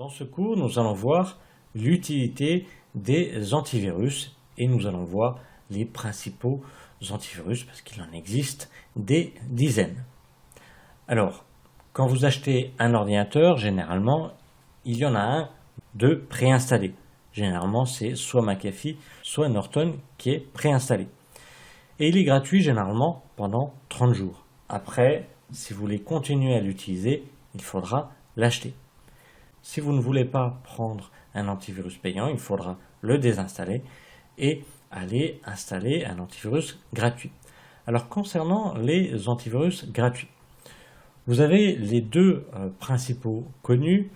Dans ce cours, nous allons voir l'utilité des antivirus et nous allons voir les principaux antivirus parce qu'il en existe des dizaines. Alors, quand vous achetez un ordinateur, généralement, il y en a un de préinstallé. Généralement, c'est soit McAfee, soit Norton qui est préinstallé. Et il est gratuit généralement pendant 30 jours. Après, si vous voulez continuer à l'utiliser, il faudra l'acheter. Si vous ne voulez pas prendre un antivirus payant, il faudra le désinstaller et aller installer un antivirus gratuit. Alors concernant les antivirus gratuits, vous avez les deux principaux connus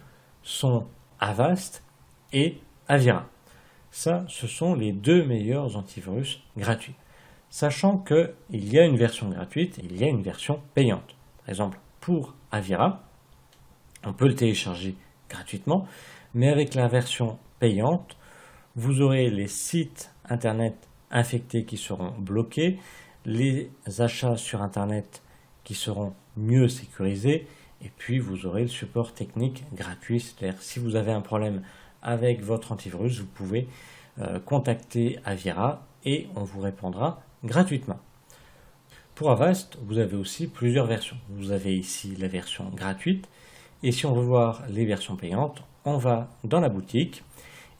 sont Avast et Avira. Ça, ce sont les deux meilleurs antivirus gratuits. Sachant qu'il y a une version gratuite et il y a une version payante. Par exemple, pour Avira, on peut le télécharger gratuitement, mais avec la version payante, vous aurez les sites internet infectés qui seront bloqués, les achats sur internet qui seront mieux sécurisés, et puis vous aurez le support technique gratuit, c'est-à-dire si vous avez un problème avec votre antivirus, vous pouvez contacter Avira et on vous répondra gratuitement. Pour Avast, vous avez aussi plusieurs versions. Vous avez ici la version gratuite, et si on veut voir les versions payantes, on va dans la boutique.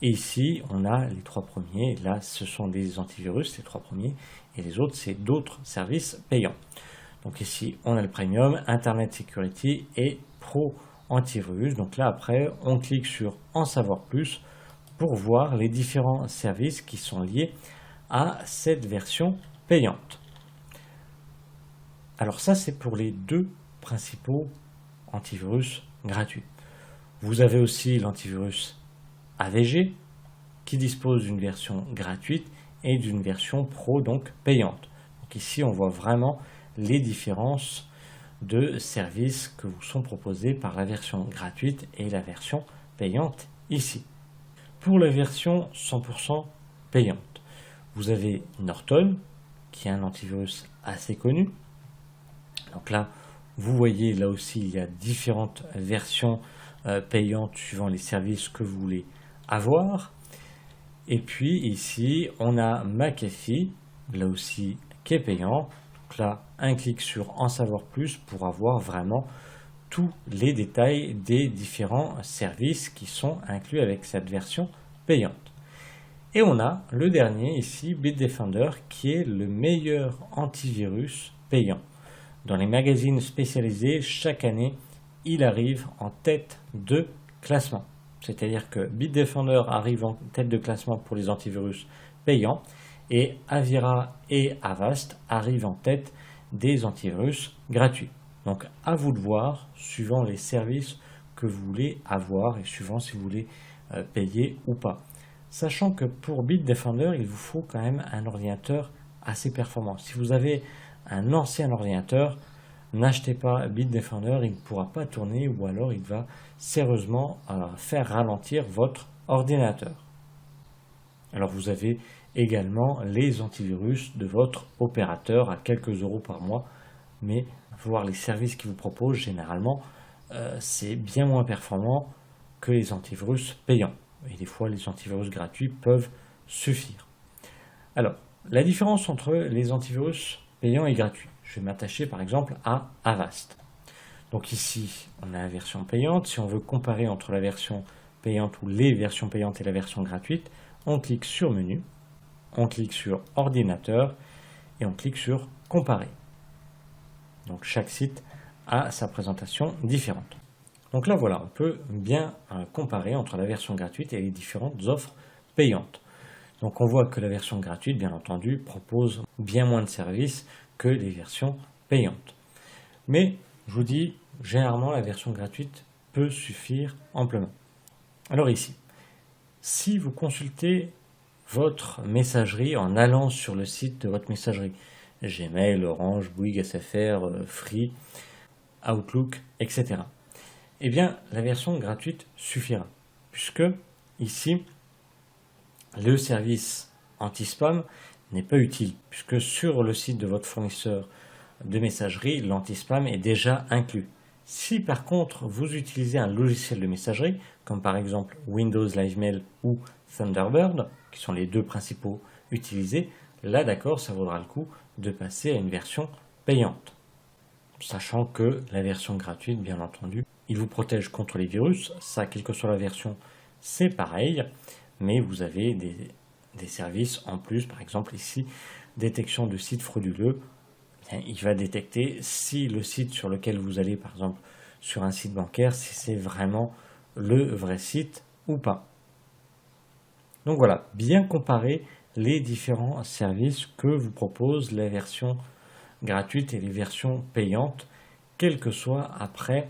Et ici, on a les trois premiers. Là, ce sont des antivirus, les trois premiers. Et les autres, c'est d'autres services payants. Donc ici, on a le Premium, Internet Security et Pro Antivirus. Donc là, après, on clique sur En savoir plus pour voir les différents services qui sont liés à cette version payante. Alors ça, c'est pour les deux principaux antivirus gratuits. Vous avez aussi l'antivirus AVG qui dispose d'une version gratuite et d'une version pro, donc payante. Donc ici, on voit vraiment les différences de services que vous sont proposés par la version gratuite et la version payante ici. Pour la version 100% payante, vous avez Norton qui est un antivirus assez connu. Donc là, vous voyez, là aussi, il y a différentes versions payantes suivant les services que vous voulez avoir. Et puis ici, on a McAfee, là aussi, qui est payant. Donc là, un clic sur En savoir plus pour avoir vraiment tous les détails des différents services qui sont inclus avec cette version payante. Et on a le dernier ici, Bitdefender, qui est le meilleur antivirus payant. Dans les magazines spécialisés, chaque année, il arrive en tête de classement. C'est-à-dire que Bitdefender arrive en tête de classement pour les antivirus payants et Avira et Avast arrivent en tête des antivirus gratuits. Donc à vous de voir, suivant les services que vous voulez avoir et suivant si vous voulez payer ou pas. Sachant que pour Bitdefender, il vous faut quand même un ordinateur assez performant. Si vous avez un ancien ordinateur, n'achetez pas Bitdefender, il ne pourra pas tourner ou alors il va sérieusement faire ralentir votre ordinateur. Alors vous avez également les antivirus de votre opérateur à quelques euros par mois, mais voir les services qu'ils vous proposent, généralement, c'est bien moins performant que les antivirus payants. Et des fois, les antivirus gratuits peuvent suffire. Alors, la différence entre les antivirus payants et gratuits. Je vais m'attacher par exemple à Avast. Donc ici, on a la version payante. Si on veut comparer entre la version payante ou les versions payantes et la version gratuite, on clique sur Menu, on clique sur Ordinateur et on clique sur Comparer. Donc chaque site a sa présentation différente. Donc là voilà, on peut bien comparer entre la version gratuite et les différentes offres payantes. Donc on voit que la version gratuite, bien entendu, propose bien moins de services que les versions payantes. Mais je vous dis, généralement la version gratuite peut suffire amplement. Alors ici, si vous consultez votre messagerie en allant sur le site de votre messagerie, Gmail, Orange, Bouygues, SFR, Free, Outlook, etc. Eh bien, la version gratuite suffira, puisque ici, le service anti-spam n'est pas utile, puisque sur le site de votre fournisseur de messagerie, l'anti-spam est déjà inclus. Si par contre vous utilisez un logiciel de messagerie, comme par exemple Windows Live Mail ou Thunderbird, qui sont les deux principaux utilisés, là d'accord, ça vaudra le coup de passer à une version payante. Sachant que la version gratuite, bien entendu, il vous protège contre les virus, ça quelle que soit la version, c'est pareil, mais vous avez des services en plus, par exemple ici, détection de sites frauduleux. Il va détecter si le site sur lequel vous allez, par exemple sur un site bancaire, si c'est vraiment le vrai site ou pas. Donc voilà, bien comparer les différents services que vous propose la version gratuite et les versions payantes, quels que soient après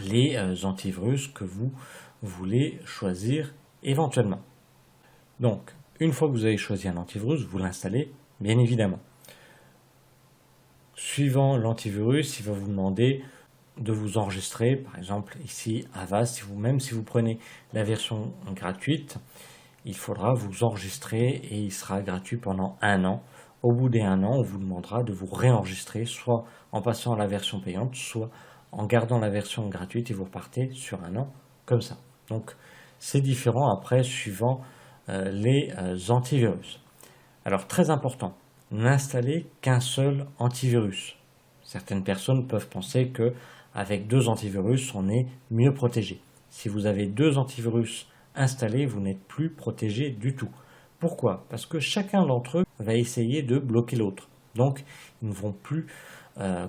les antivirus que vous voulez choisir éventuellement. Donc, une fois que vous avez choisi un antivirus, vous l'installez, bien évidemment. Suivant l'antivirus, il va vous demander de vous enregistrer, par exemple ici Avast, même si vous prenez la version gratuite, il faudra vous enregistrer et il sera gratuit pendant 1 an. Au bout des 1 an, on vous demandera de vous réenregistrer, soit en passant à la version payante, soit en gardant la version gratuite et vous repartez sur 1 an comme ça. Donc c'est différent après suivant les antivirus. Alors très important, n'installez qu'un seul antivirus. Certaines personnes peuvent penser que avec 2 antivirus, on est mieux protégé. Si vous avez 2 antivirus installés, vous n'êtes plus protégé du tout. Pourquoi? Parce que chacun d'entre eux va essayer de bloquer l'autre. Donc, ils ne vont plus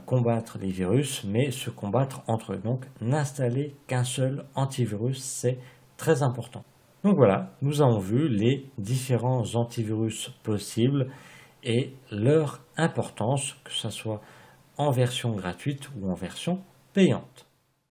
combattre les virus, mais se combattre entre eux. Donc, n'installer qu'un seul antivirus, c'est très important. Donc voilà, nous avons vu les différents antivirus possibles et leur importance, que ce soit en version gratuite ou en version payante.